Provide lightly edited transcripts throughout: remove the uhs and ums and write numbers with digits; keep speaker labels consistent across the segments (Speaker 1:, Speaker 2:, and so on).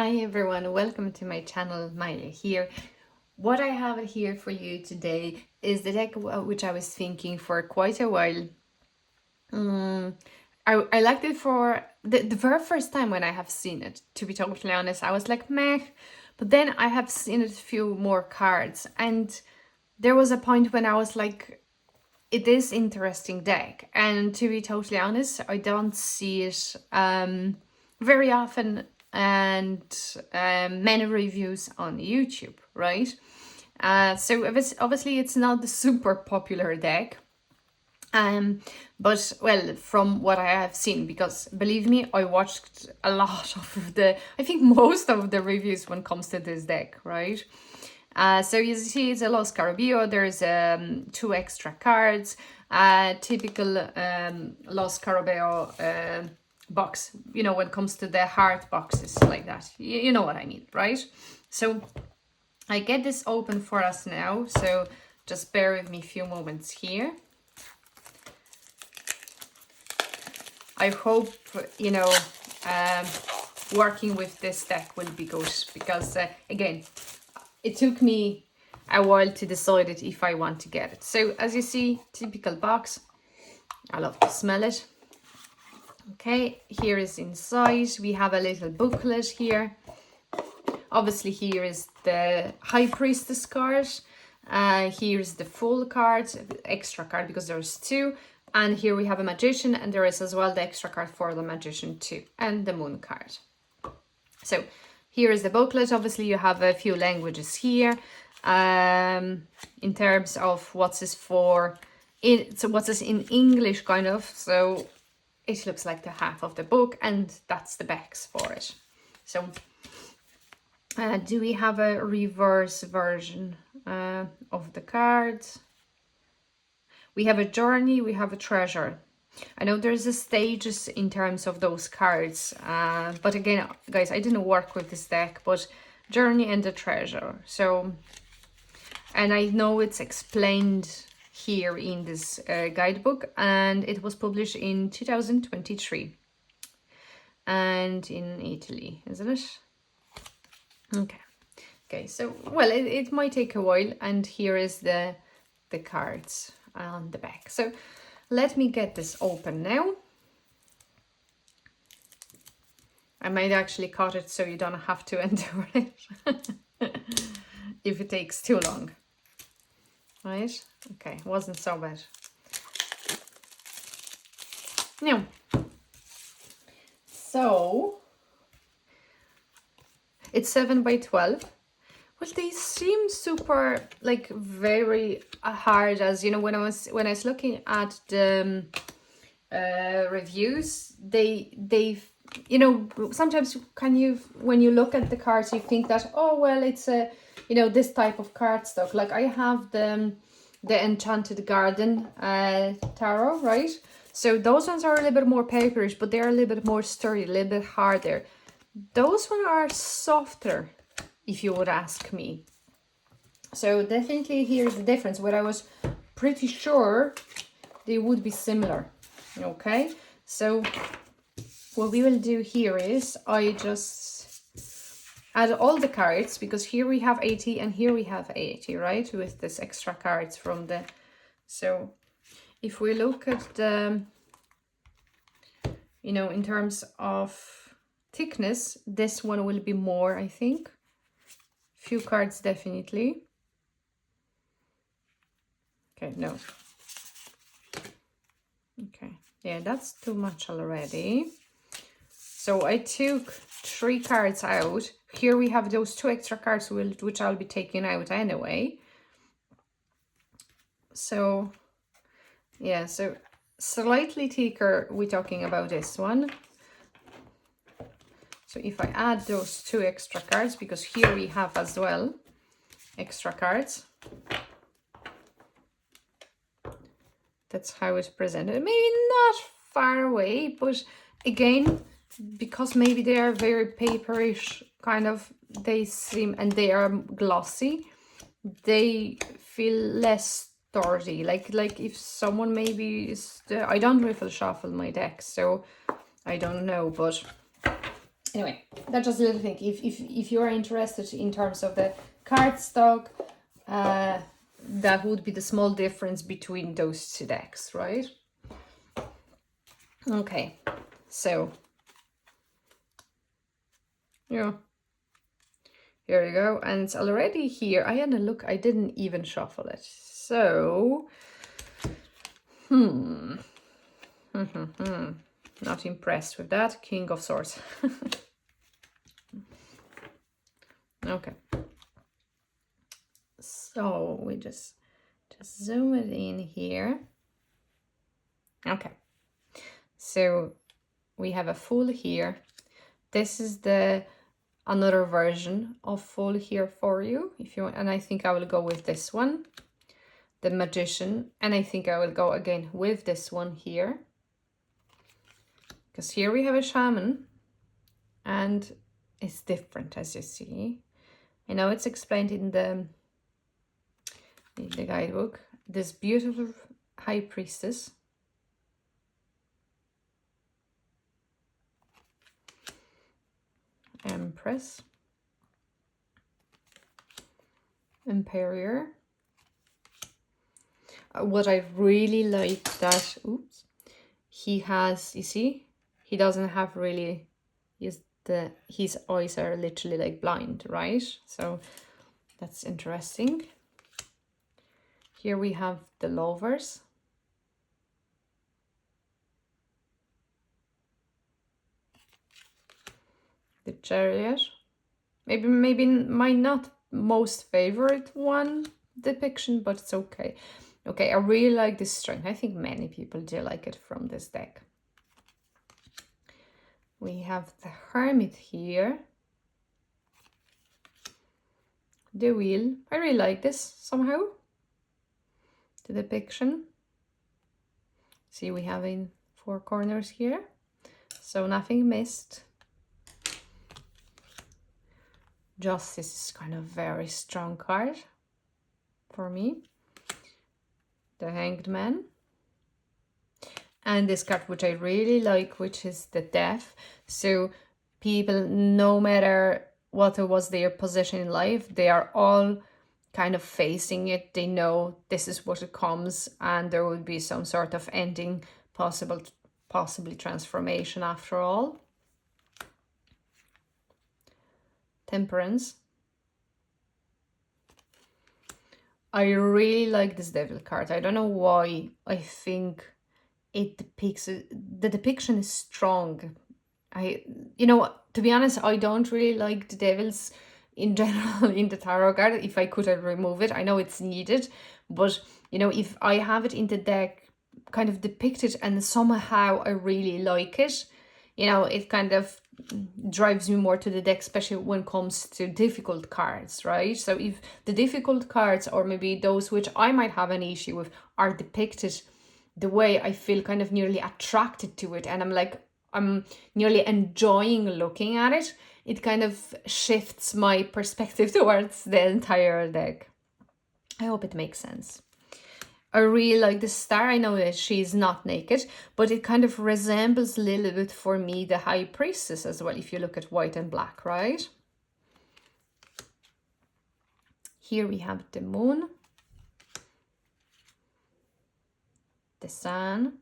Speaker 1: Hi everyone, welcome to my channel, Maya here. What I have here for you today is the deck which I was thinking for quite a while. I liked it for the very first time when I have seen it, to be totally honest. I was like, meh, but then I have seen it a few more cards and there was a point when I was like, it is interesting deck, and to be totally honest, I don't see it very often and many reviews on YouTube, right? So obviously it's not the super popular deck, but well, from what I have seen, because believe me, I watched a lot of I think most of the reviews when it comes to this deck, right? So you see it's a Los Carabio, there's two extra cards, typical Los Carabeo box, you know, when it comes to the heart boxes like that. You know what I mean, right? So I get this open for us now, so just bear with me a few moments here. I hope, you know, working with this deck will be good, because again, it took me a while to decide it if I want to get it. So as you see, typical box. I love to smell it. Okay, here is inside. We have a little booklet here. Obviously here is the High Priestess card. Here's the full card, extra card, because there's two. And here we have a Magician, and there is as well the extra card for the Magician too, and the Moon card. So here is the booklet. Obviously you have a few languages here in terms of what's this for. So what's this in English, kind of. So it looks like the half of the book, and that's the backs for it. So do we have a reverse version of the cards? We have a journey, we have a treasure. I know there's a stages in terms of those cards, but again, guys, I didn't work with this deck, but journey and the treasure. So, and I know it's explained here in this guidebook, and it was published in 2023 and in Italy, isn't it? Okay, so well, it might take a while, and here is the cards on the back. So let me get this open now. I might actually cut it so you don't have to endure it if it takes too long. Right? Okay, wasn't so bad. Now, so it's 7 by 12. Well, they seem super, like, very hard, as you know, when I was looking at the reviews, they you know, sometimes when you look at the cards, you think that, oh well, it's a, you know, this type of cardstock. Like I have the Enchanted Garden tarot, right? So those ones are a little bit more paperish, but they're a little bit more sturdy, a little bit harder. Those ones are softer, if you would ask me. So definitely here's the difference, where I was pretty sure they would be similar. Okay, so what we will do here is I just add all the cards, because here we have 80 and here we have 80, right, with this extra cards from the. So if we look at the, you know, in terms of thickness, this one will be more, I think. Few cards definitely. Okay, no. Okay, yeah, that's too much already. So I took 3 cards out. Here we have those 2 extra cards which I'll be taking out anyway. So yeah, so slightly thicker, we're talking about this one. So if I add those 2 extra cards, because here we have as well extra cards. That's how it's presented. Maybe not far away, but again, because maybe they are very paperish, kind of, they seem, and they are glossy, they feel less sturdy. Like if someone maybe is, I don't riffle shuffle my deck, so I don't know, but Anyway, that's just a little thing. If you are interested in terms of the cardstock, that would be the small difference between those two decks, right? Okay, so yeah, here you go, and it's already here. I had a look. I didn't even shuffle it, so not impressed with that. King of Swords. Okay. So we just zoom it in here. Okay. So we have a Fool here. This is the another version of Fool here for you, if you want, and I think I will go with this one, the Magician, and I think I will go again with this one here, because here we have a Shaman, and it's different, as you see. I know it's explained in the guidebook. This beautiful High Priestess. Empress. Emperor. What I really like that, oops, he has, you see, he doesn't have really, his eyes are literally like blind, right? So that's interesting. Here we have the Lovers. The Chariot. Maybe my not most favorite one depiction, but it's okay. Okay, I really like this strength. I think many people do like it from this deck. We have the Hermit here. The Wheel. I really like this somehow. The depiction. See, we have in 4 corners here. So nothing missed. Justice is kind of very strong card for me. The Hanged Man. And this card, which I really like, which is the Death. So people, no matter what was their position in life, they are all kind of facing it. They know this is what it comes, and there will be some sort of ending, possibly transformation after all. Temperance. I really like this Devil card. I don't know why. I think it depicts, the depiction is strong. To be honest, I don't really like the Devils in general in the tarot card. If I could, I'd remove it. I know it's needed, but if I have it in the deck kind of depicted and somehow I really like it, it kind of drives me more to the deck, especially when it comes to difficult cards, right? So if the difficult cards, or maybe those which I might have an issue with, are depicted the way I feel kind of nearly attracted to it, and I'm nearly enjoying looking at it, it kind of shifts my perspective towards the entire deck. I hope it makes sense. I really like the Star. I know that she's not naked, but it kind of resembles a little bit for me the High Priestess as well, if you look at white and black, right? Here we have the Moon, the Sun,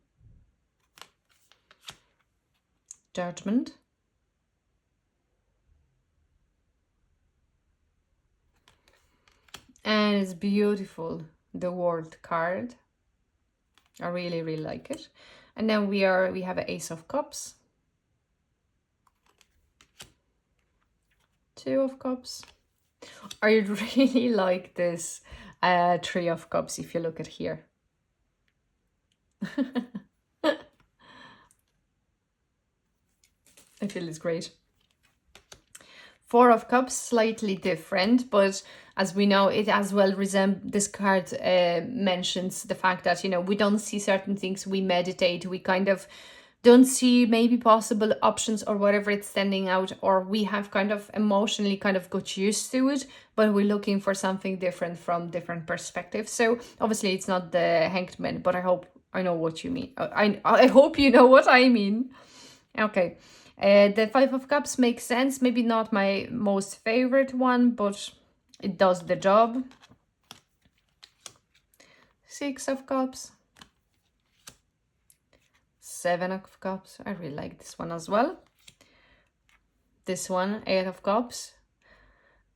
Speaker 1: Judgment, and it's beautiful, the World card. I really, really like it. And then we have an Ace of Cups, 2 of Cups. I really like this 3 of Cups, if you look at here. I feel it's great. 4 of Cups, slightly different, but as we know, it as well this card mentions the fact that, we don't see certain things, we meditate, we kind of don't see maybe possible options or whatever it's standing out, or we have kind of emotionally kind of got used to it, but we're looking for something different from different perspectives. So obviously it's not the Hanged Man, but I hope I know what you mean. I hope you know what I mean. Okay. The Five of Cups makes sense. Maybe not my most favorite one, but it does the job. Six of Cups. Seven of Cups. I really like this one as well. This one, Eight of Cups.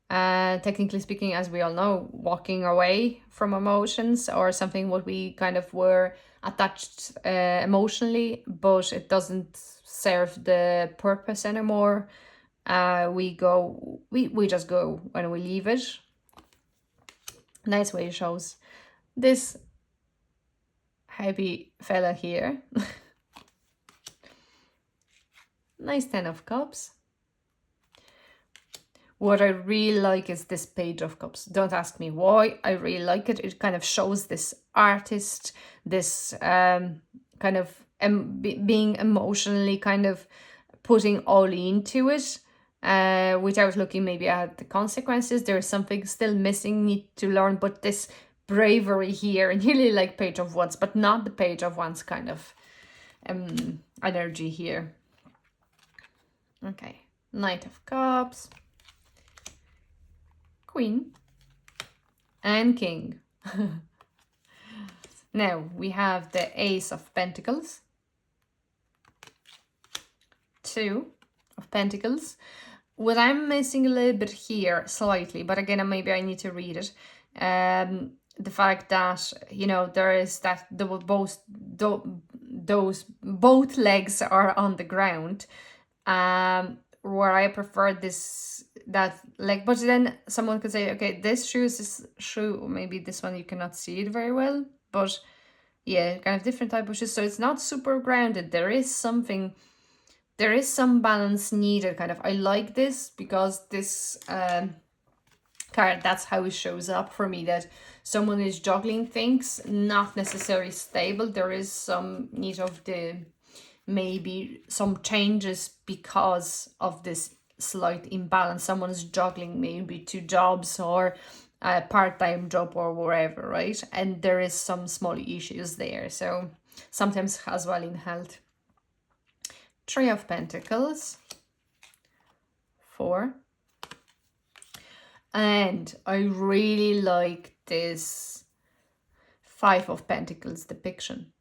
Speaker 1: Technically speaking, as we all know, walking away from emotions or something what we kind of were attached emotionally, but it doesn't serve the purpose anymore. We just go when we leave it. Nice way it shows this happy fella here. Nice 10 of Cups. What I really like is this Page of Cups. Don't ask me why. I really like it. It kind of shows this artist, this kind of being emotionally kind of putting all into it without looking maybe at the consequences. There is something still missing, need to learn, but this bravery here, and really like Page of Wands, but not the Page of Wands kind of energy here. Okay, Knight of Cups. Queen and King. Now we have the Ace of Pentacles, Two of Pentacles. What I'm missing a little bit here, slightly, but again, maybe I need to read it. The fact that, you know, there is that both legs are on the ground. Where I prefer that leg, but then someone could say, okay, this shoe, maybe this one you cannot see it very well, but yeah, kind of different type of shoes, so it's not super grounded. There is some balance needed, kind of. I like this because this card, that's how it shows up for me, that someone is juggling things, not necessarily stable. There is some need of maybe some changes because of this slight imbalance. Someone is juggling maybe 2 jobs or a part-time job or wherever, right? And there is some small issues there. So sometimes as well in health. Three of Pentacles. 4. And I really like this Five of Pentacles depiction.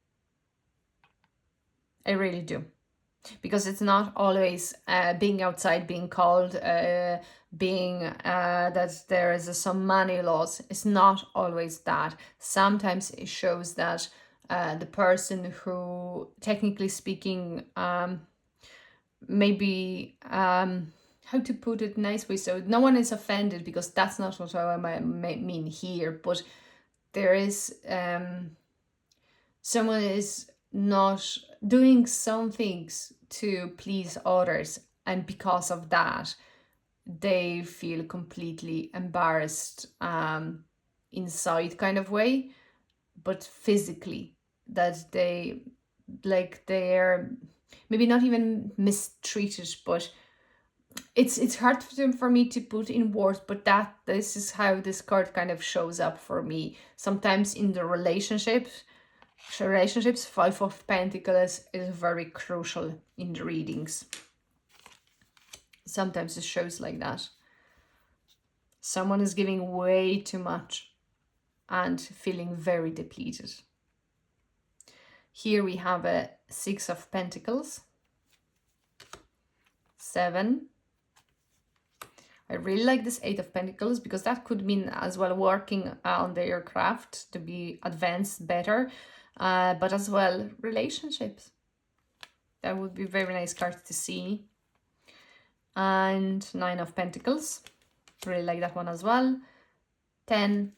Speaker 1: I really do, because it's not always being outside, being cold, being that there is some money loss. It's not always that. Sometimes it shows that the person who, technically speaking, maybe how to put it nice way, so no one is offended, because that's not what I mean here, but there is someone is not doing some things to please others, and because of that they feel completely embarrassed inside kind of way, but physically, that they're maybe not even mistreated, but it's hard for me to put in words, but this is how this card kind of shows up for me. Sometimes in the relationships, Five of Pentacles is very crucial in the readings. Sometimes it shows like that. Someone is giving way too much and feeling very depleted. Here we have a Six of Pentacles. 7. I really like this Eight of Pentacles, because that could mean as well working on their craft to be advanced better, but as well relationships. That would be very nice card to see. And Nine of Pentacles. Really like that one as well. 10.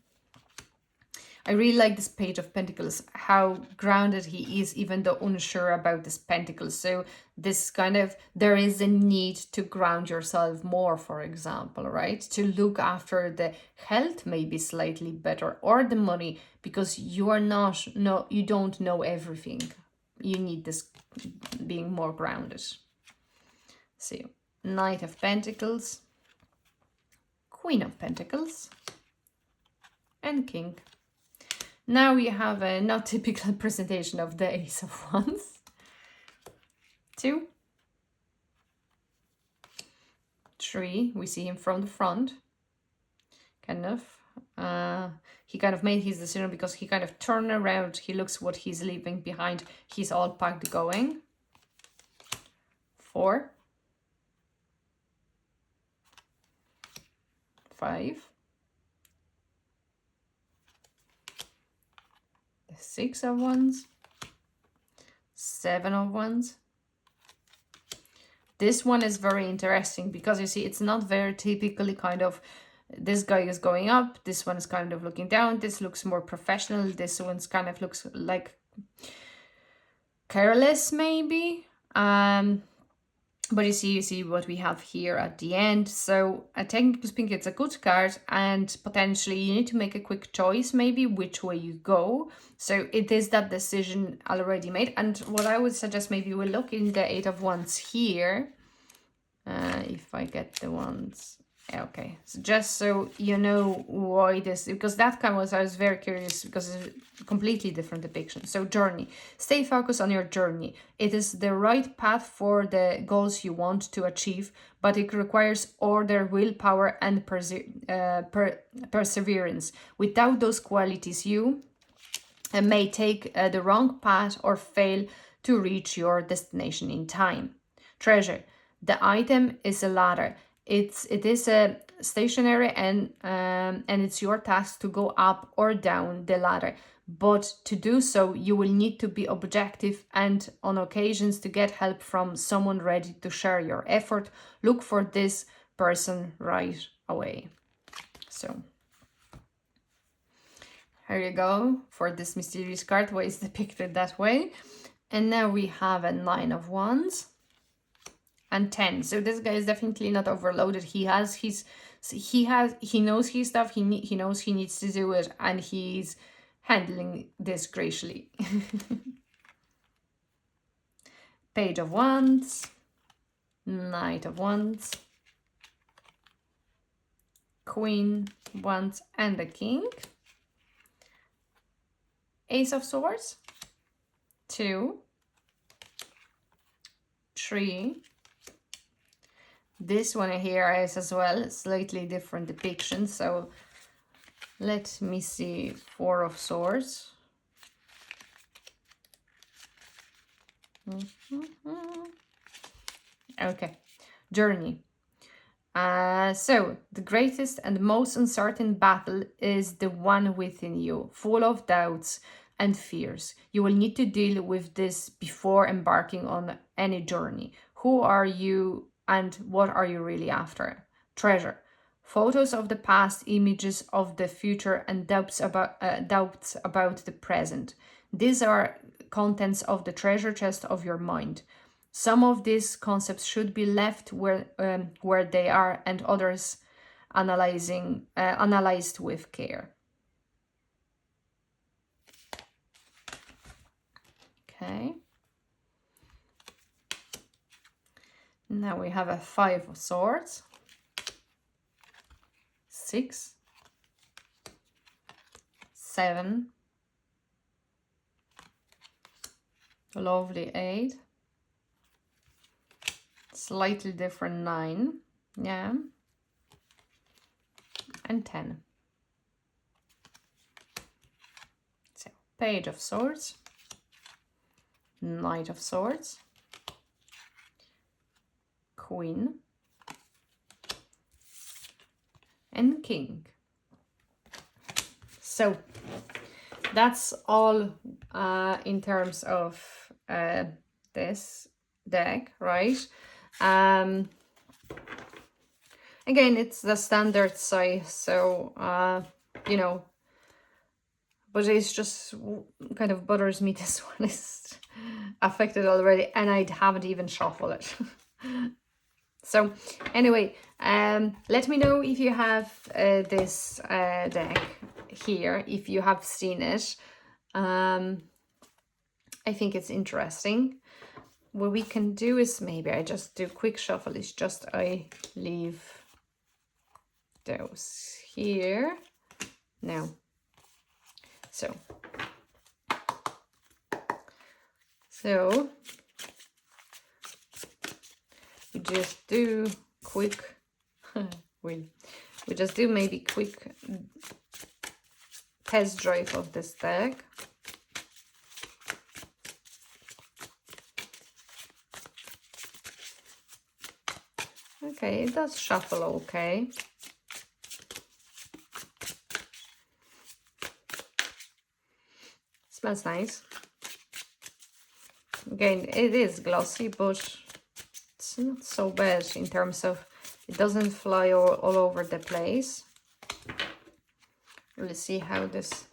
Speaker 1: I really like this Page of Pentacles, how grounded he is, even though unsure about this Pentacles. So this kind of, there is a need to ground yourself more, for example, right? To look after the health maybe slightly better, or the money, because you don't know everything. You need this being more grounded. So Knight of Pentacles, Queen of Pentacles, and King. Now we have a not typical presentation of the Ace of Wands. 2, 3. We see him from the front, kind of. He kind of made his decision because he kind of turned around. He looks what he's leaving behind. He's all packed going. 4. 5. The 6 of Wands. 7 of Wands. This one is very interesting because you see it's not very typically kind of, this guy is going up, this one is kind of looking down, this looks more professional, this one's kind of looks like careless maybe. But you see what we have here at the end. So technically speaking, it's a good card, and potentially you need to make a quick choice, maybe which way you go. So it is that decision already made. And what I would suggest, maybe we'll look in the 8 of Wands here. If I get the ones. Okay, so just so you know why this, because that kind was, I was very curious because it's a completely different depiction. So journey, stay focused on your journey. It is the right path for the goals you want to achieve, but it requires order, willpower, and perseverance. Without those qualities, you may take the wrong path or fail to reach your destination in time. Treasure, the item is a ladder. It is a stationary, and it's your task to go up or down the ladder. But to do so, you will need to be objective and on occasions to get help from someone ready to share your effort. Look for this person right away. So here you go for this mysterious card, why it's depicted that way. And now we have a 9 of Wands. And 10. So this guy is definitely not overloaded. He knows his stuff. He knows he needs to do it, and he's handling this gracefully. Page of Wands, Knight of Wands, Queen of Wands, and the King. Ace of Swords, 2, 3. This one here is as well slightly different depiction. So let me see. 4 of Swords. Okay. Journey. So the greatest and most uncertain battle is the one within you, full of doubts and fears. You will need to deal with this before embarking on any journey. Who are you? And what are you really after? Treasure. Photos of the past, images of the future, and doubts about the present. These are contents of the treasure chest of your mind. Some of these concepts should be left where they are, and others analyzed with care. Okay. Now we have a 5 of Swords, 6, 7, lovely 8, slightly different 9, yeah, and 10. So Page of Swords, Knight of Swords, Queen, and King. So that's all in terms of this deck, right? Again, it's the standard size, so you know, but it's just kind of bothers me. This one is affected already, and I haven't even shuffled it. So anyway, let me know if you have this deck here, if you have seen it. I think it's interesting. What we can do is maybe I just do quick shuffle. It's just I leave those here now. So we just do quick we just do maybe quick test drive of this deck. Okay, it does shuffle okay. Smells nice. Again, it is glossy, but it's not so bad in terms of it doesn't fly all over the place. Let's see how this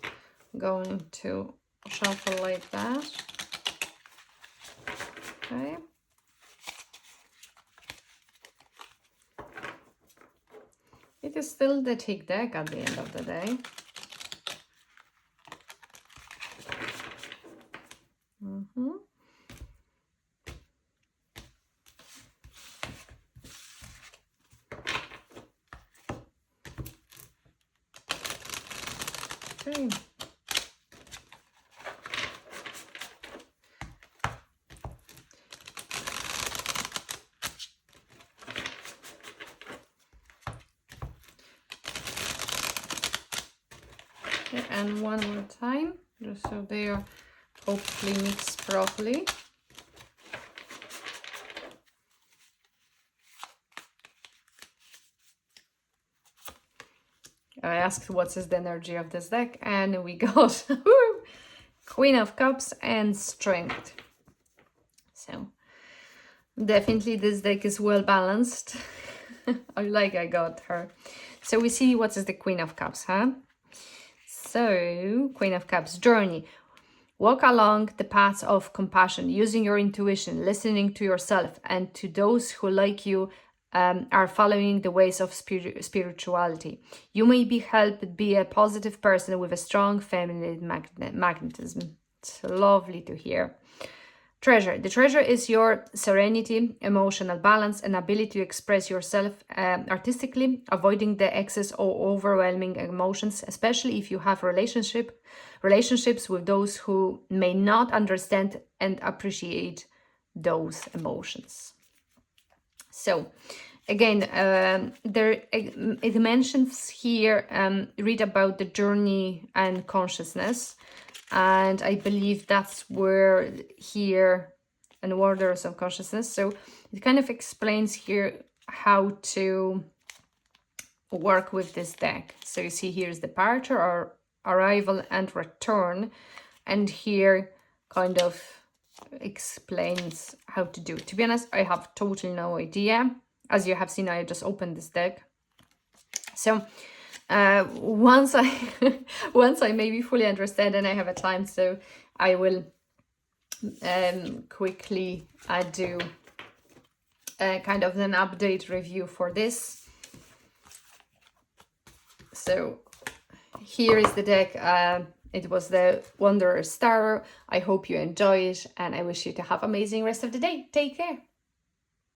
Speaker 1: going to shuffle like that. Okay. It is still the thick deck at the end of the day. Okay. Okay, and one more time, just so they are hopefully mixed properly. I asked what is the energy of this deck, and we got Queen of Cups and Strength. So definitely this deck is well balanced. I got her. So we see what is the Queen of Cups, huh? So Queen of Cups, journey. Walk along the path of compassion, using your intuition, listening to yourself and to those who, like you, are following the ways of spirituality. You may be helped be a positive person with a strong feminine magnetism. It's lovely to hear. Treasure. The treasure is your serenity, emotional balance, and ability to express yourself artistically, avoiding the excess or overwhelming emotions, especially if you have relationships with those who may not understand and appreciate those emotions. So, again, it mentions here, read about the journey and consciousness. And I believe that's where here and Warders of Consciousness. So it kind of explains here how to work with this deck. So you see here's departure or arrival and return. And here kind of explains how to do it. To be honest, I have totally no idea. As you have seen, I just opened this deck. So once I maybe fully understand and I have a time, so I will quickly do kind of an update review for this. So here is the deck. It was the Wanderer Star. I hope you enjoy it and I wish you to have an amazing rest of the day. Take care.